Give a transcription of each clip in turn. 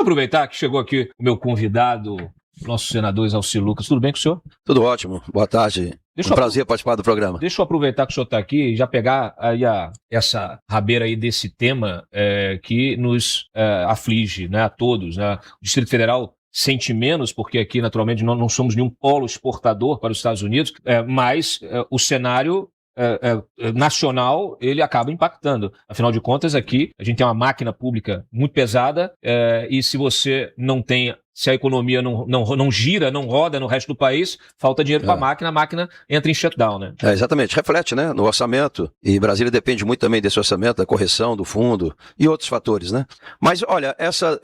eu aproveitar que chegou aqui o meu convidado, o nosso senador Exalci Lucas. Tudo bem com o senhor? Tudo ótimo. Boa tarde. Um prazer participar do programa. Deixa eu aproveitar que o senhor está aqui e já pegar aí essa rabeira aí desse tema que nos aflige, né, a todos. Né? O Distrito Federal sente menos, porque aqui, naturalmente, não somos nenhum polo exportador para os Estados Unidos, mas o cenário nacional, ele acaba impactando. Afinal de contas, aqui, a gente tem uma máquina pública muito pesada e se você não tem... Se a economia não gira, não roda no resto do país, falta dinheiro para a máquina entra em shutdown, né? Exatamente, reflete, né, no orçamento, e Brasília depende muito também desse orçamento, da correção do fundo e outros fatores, né? Mas, olha, essa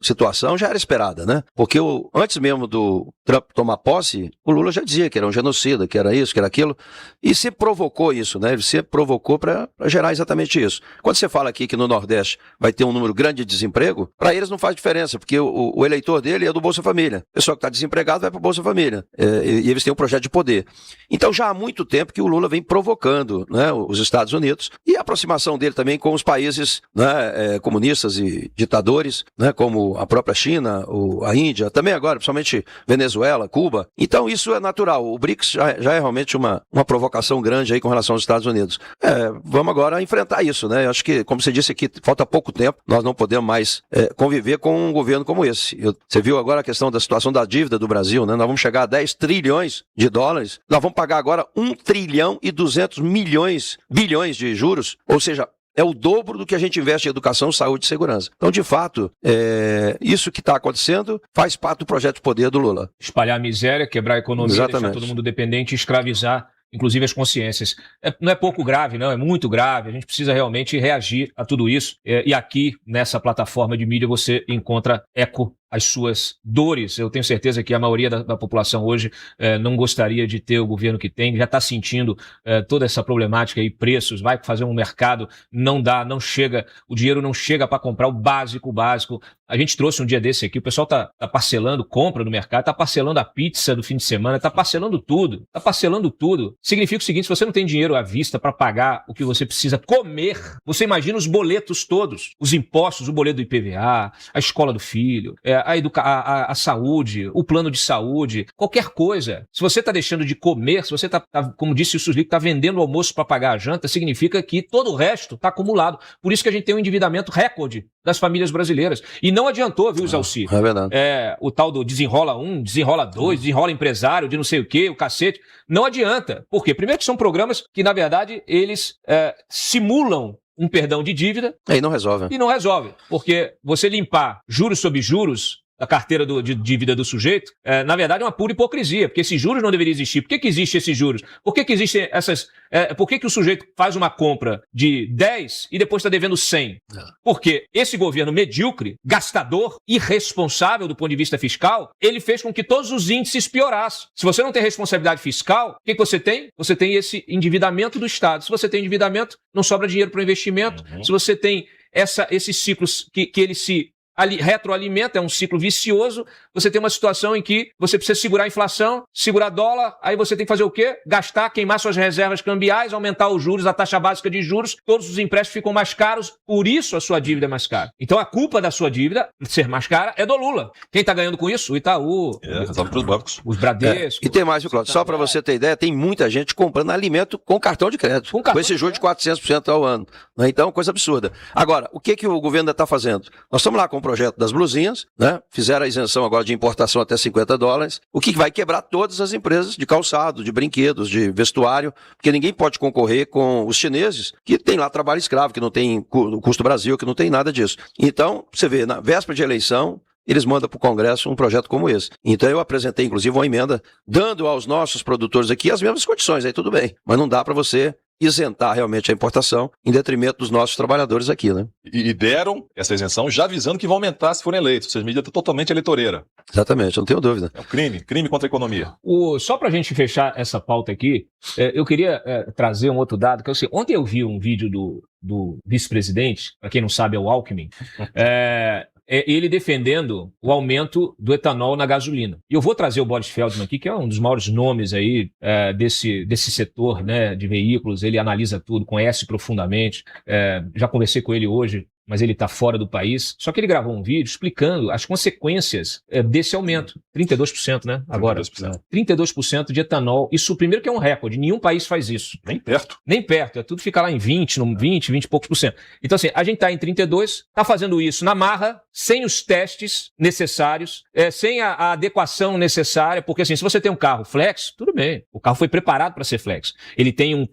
situação já era esperada, né? Porque antes mesmo do Trump tomar posse, o Lula já dizia que era um genocida, que era isso, que era aquilo, e se provocou isso, né? Ele se provocou para gerar exatamente isso. Quando você fala aqui que no Nordeste vai ter um número grande de desemprego, para eles não faz diferença, porque o eleitor dele é do Bolsa Família. O pessoal que está desempregado vai para o Bolsa Família. E eles têm um projeto de poder. Então já há muito tempo que o Lula vem provocando, né, os Estados Unidos e a aproximação dele também com os países, né, comunistas e ditadores, né, como a própria China, a Índia, também agora, principalmente Venezuela, Cuba. Então isso é natural. O BRICS já é realmente uma provocação grande aí com relação aos Estados Unidos. Vamos agora enfrentar isso, né? Eu acho que, como você disse aqui, falta pouco tempo, nós não podemos mais conviver com um governo como esse. Você viu agora a questão da situação da dívida do Brasil, né? Nós vamos chegar a 10 trilhões de dólares, nós vamos pagar agora 1 trilhão e 200 bilhões de juros, ou seja, é o dobro do que a gente investe em educação, saúde e segurança. Então, de fato, isso que está acontecendo faz parte do projeto de poder do Lula. Espalhar a miséria, quebrar a economia, Exatamente. Deixar todo mundo dependente e escravizar, inclusive as consciências. Não é pouco grave, não, é muito grave. A gente precisa realmente reagir a tudo isso. E aqui, nessa plataforma de mídia, você encontra eco às suas dores. Eu tenho certeza que a maioria da população hoje não gostaria de ter o governo que tem, já está sentindo toda essa problemática aí, preços, vai fazer um mercado, não dá, não chega, o dinheiro não chega para comprar o básico. A gente trouxe um dia desse aqui, o pessoal tá parcelando compra no mercado, tá parcelando a pizza do fim de semana, tá parcelando tudo. Significa o seguinte, se você não tem dinheiro à vista para pagar o que você precisa comer, você imagina os boletos todos, os impostos, o boleto do IPVA, a escola do filho, a saúde, o plano de saúde, qualquer coisa. Se você está deixando de comer, se você está, como disse o Suslico, está vendendo o almoço para pagar a janta, significa que todo o resto está acumulado. Por isso que a gente tem um endividamento recorde das famílias brasileiras. E não adiantou, viu, Exalci? É verdade. O tal do desenrola 1, desenrola 2, desenrola empresário, de não sei o quê, o cacete. Não adianta. Por quê? Primeiro que são programas que, na verdade, eles simulam um perdão de dívida. E não resolve. E não resolve. Porque você limpar juros sobre juros da carteira de dívida do sujeito, na verdade é uma pura hipocrisia, porque esses juros não deveriam existir. Por que existem esses juros? Por que existem essas... por que o sujeito faz uma compra de 10 e depois está devendo 100? Porque esse governo medíocre, gastador, irresponsável do ponto de vista fiscal, ele fez com que todos os índices piorassem. Se você não tem responsabilidade fiscal, o que você tem? Você tem esse endividamento do Estado. Se você tem endividamento, não sobra dinheiro para o investimento. Se você tem esses ciclos que ele se retroalimenta, é um ciclo vicioso, você tem uma situação em que você precisa segurar a inflação, segurar dólar, aí você tem que fazer o quê? Gastar, queimar suas reservas cambiais, aumentar os juros, a taxa básica de juros, todos os empréstimos ficam mais caros, por isso a sua dívida é mais cara. Então a culpa da sua dívida ser mais cara é do Lula. Quem está ganhando com isso? O Itaú, os Bradescos. E tem mais, viu, Cláudio? Só para você ter ideia, tem muita gente comprando alimento com cartão de crédito, com esse juro de 400% ao ano. Né? Então, coisa absurda. Agora, o que o governo está fazendo? Nós estamos lá com o projeto das blusinhas, né? Fizeram a isenção agora de importação até $50, o que vai quebrar todas as empresas de calçado, de brinquedos, de vestuário, porque ninguém pode concorrer com os chineses, que tem lá trabalho escravo, que não tem custo Brasil, que não tem nada disso. Então, você vê, na véspera de eleição, eles mandam para o Congresso um projeto como esse. Então eu apresentei, inclusive, uma emenda dando aos nossos produtores aqui as mesmas condições, aí tudo bem, mas não dá para você isentar realmente a importação em detrimento dos nossos trabalhadores aqui, né? E deram essa isenção já avisando que vão aumentar se forem eleitos, ou seja, medida totalmente eleitoreira. Exatamente, eu não tenho dúvida. É um crime contra a economia. Só para a gente fechar essa pauta aqui, eu queria trazer um outro dado, que eu sei, ontem eu vi um vídeo do vice-presidente, para quem não sabe é o Alckmin, ele defendendo o aumento do etanol na gasolina. E eu vou trazer o Boris Feldman aqui, que é um dos maiores nomes aí desse setor, né, de veículos. Ele analisa tudo, conhece profundamente. Já conversei com ele hoje mas ele está fora do país. Só que ele gravou um vídeo explicando as consequências desse aumento. 32%, né? Agora. 32% de etanol. Isso, primeiro, que é um recorde. Nenhum país faz isso. Nem perto. Nem perto. É tudo fica lá em 20 e poucos por cento. Então, assim, a gente está em 32, está fazendo isso na marra, sem os testes necessários, sem a adequação necessária, porque, assim, se você tem um carro flex, tudo bem. O carro foi preparado para ser flex. Ele tem um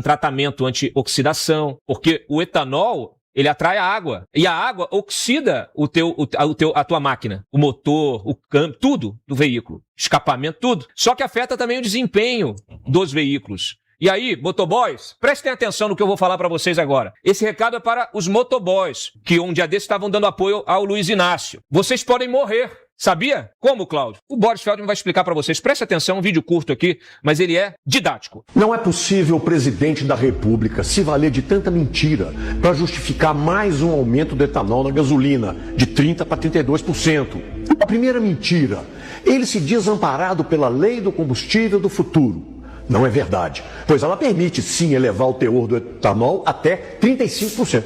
tratamento anti-oxidação, porque o etanol, ele atrai a água. E a água oxida a tua máquina. O motor, o câmbio, tudo do veículo. Escapamento, tudo. Só que afeta também o desempenho dos veículos. E aí, motoboys, prestem atenção no que eu vou falar para vocês agora. Esse recado é para os motoboys, que um dia desses estavam dando apoio ao Luiz Inácio. Vocês podem morrer. Sabia? Como, Cláudio? O Boris Feldman vai explicar para vocês. Preste atenção, um vídeo curto aqui, mas ele é didático. Não é possível o presidente da República se valer de tanta mentira para justificar mais um aumento do etanol na gasolina, de 30% para 32%. A primeira mentira, ele se diz amparado pela lei do combustível do futuro. Não é verdade, pois ela permite sim elevar o teor do etanol até 35%.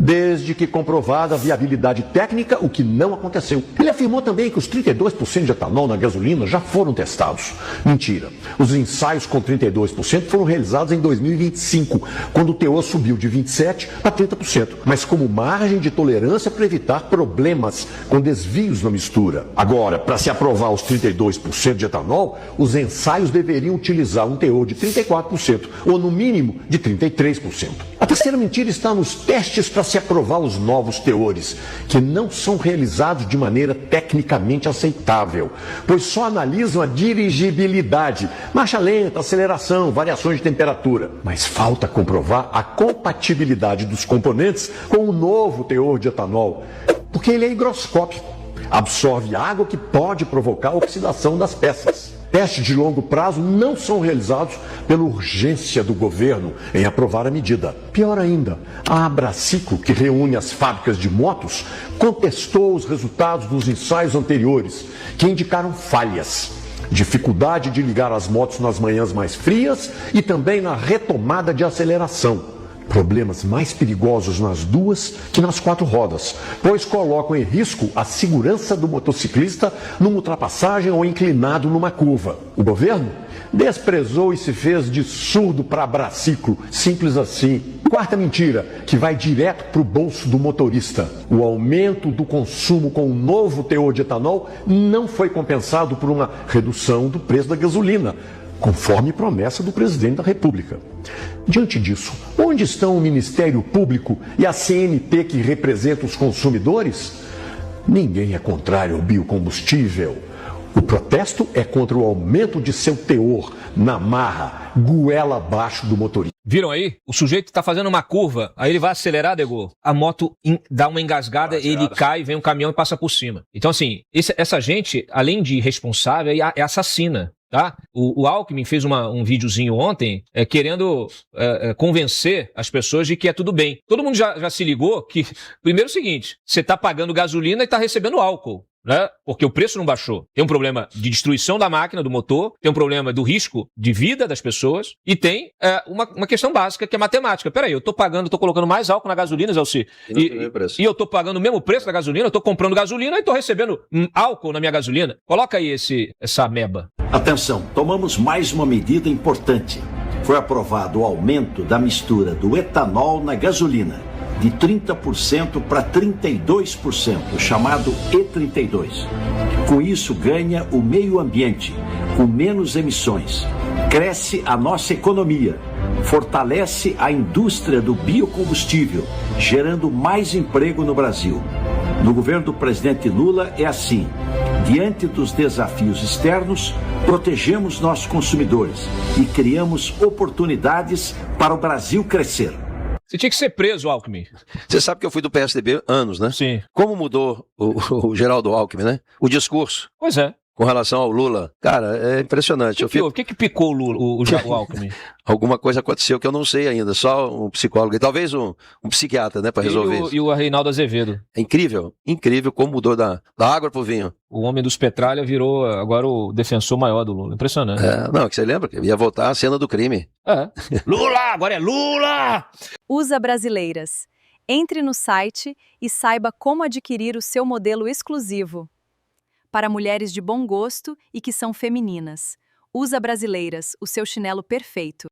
Desde que comprovada a viabilidade técnica, o que não aconteceu. Ele afirmou também que os 32% de etanol na gasolina já foram testados. Mentira. Os ensaios com 32% foram realizados em 2025, quando o teor subiu de 27% para 30%, mas como margem de tolerância para evitar problemas com desvios na mistura. Agora, para se aprovar os 32% de etanol, os ensaios deveriam utilizar um teor de 34%, ou no mínimo de 33%. A terceira mentira está nos testes para se aprovar os novos teores, que não são realizados de maneira tecnicamente aceitável, pois só analisam a dirigibilidade, marcha lenta, aceleração, variações de temperatura. Mas falta comprovar a compatibilidade dos componentes com o novo teor de etanol, porque ele é higroscópico, absorve água que pode provocar a oxidação das peças. Testes de longo prazo não são realizados pela urgência do governo em aprovar a medida. Pior ainda, a Abraciclo, que reúne as fábricas de motos, contestou os resultados dos ensaios anteriores, que indicaram falhas. Dificuldade de ligar as motos nas manhãs mais frias e também na retomada de aceleração. Problemas mais perigosos nas duas que nas quatro rodas, pois colocam em risco a segurança do motociclista numa ultrapassagem ou inclinado numa curva. O governo desprezou e se fez de surdo para Abraciclo, simples assim. Quarta mentira, que vai direto para o bolso do motorista. O aumento do consumo com o novo teor de etanol não foi compensado por uma redução do preço da gasolina, conforme promessa do presidente da República. Diante disso, onde estão o Ministério Público e a CNT que representa os consumidores? Ninguém é contrário ao biocombustível. O protesto é contra o aumento de seu teor na marra, goela abaixo do motorista. Viram aí? O sujeito está fazendo uma curva, aí ele vai acelerar, Degô. A moto dá uma engasgada, ele cai, vem um caminhão e passa por cima. Então, assim, essa gente, além de irresponsável, é assassina. Tá? O Alckmin fez um videozinho ontem querendo convencer as pessoas de que é tudo bem. Todo mundo já se ligou que, primeiro é o seguinte, você está pagando gasolina e está recebendo álcool, né? Porque o preço não baixou. Tem um problema de destruição da máquina, do motor, tem um problema do risco de vida das pessoas e tem uma questão básica que é matemática. Peraí, eu tô colocando mais álcool na gasolina, Zé Alci, e eu tô pagando o mesmo preço da gasolina, eu tô comprando gasolina e tô recebendo álcool na minha gasolina. Coloca aí essa ameba. Atenção, tomamos mais uma medida importante. Foi aprovado o aumento da mistura do etanol na gasolina, de 30% para 32%, chamado E32. Com isso, ganha o meio ambiente, com menos emissões. Cresce a nossa economia, fortalece a indústria do biocombustível, gerando mais emprego no Brasil. No governo do presidente Lula é assim. Diante dos desafios externos, protegemos nossos consumidores e criamos oportunidades para o Brasil crescer. Você tinha que ser preso, Alckmin. Você sabe que eu fui do PSDB anos, né? Sim. Como mudou o Geraldo Alckmin, né? O discurso. Pois é. Com relação ao Lula. Cara, é impressionante. O que picou o Lula, o Alckmin? Alguma coisa aconteceu que eu não sei ainda, só um psicólogo e talvez um psiquiatra, né, para resolver isso. E o Reinaldo Azevedo. É incrível como mudou da água pro vinho. O homem dos Petralha virou agora o defensor maior do Lula. Impressionante. Que você lembra? Ia voltar a cena do crime. Lula, agora é Lula! USA Brasileiras. Entre no site e saiba como adquirir o seu modelo exclusivo. Para mulheres de bom gosto e que são femininas. Usa Brasileiras, o seu chinelo perfeito.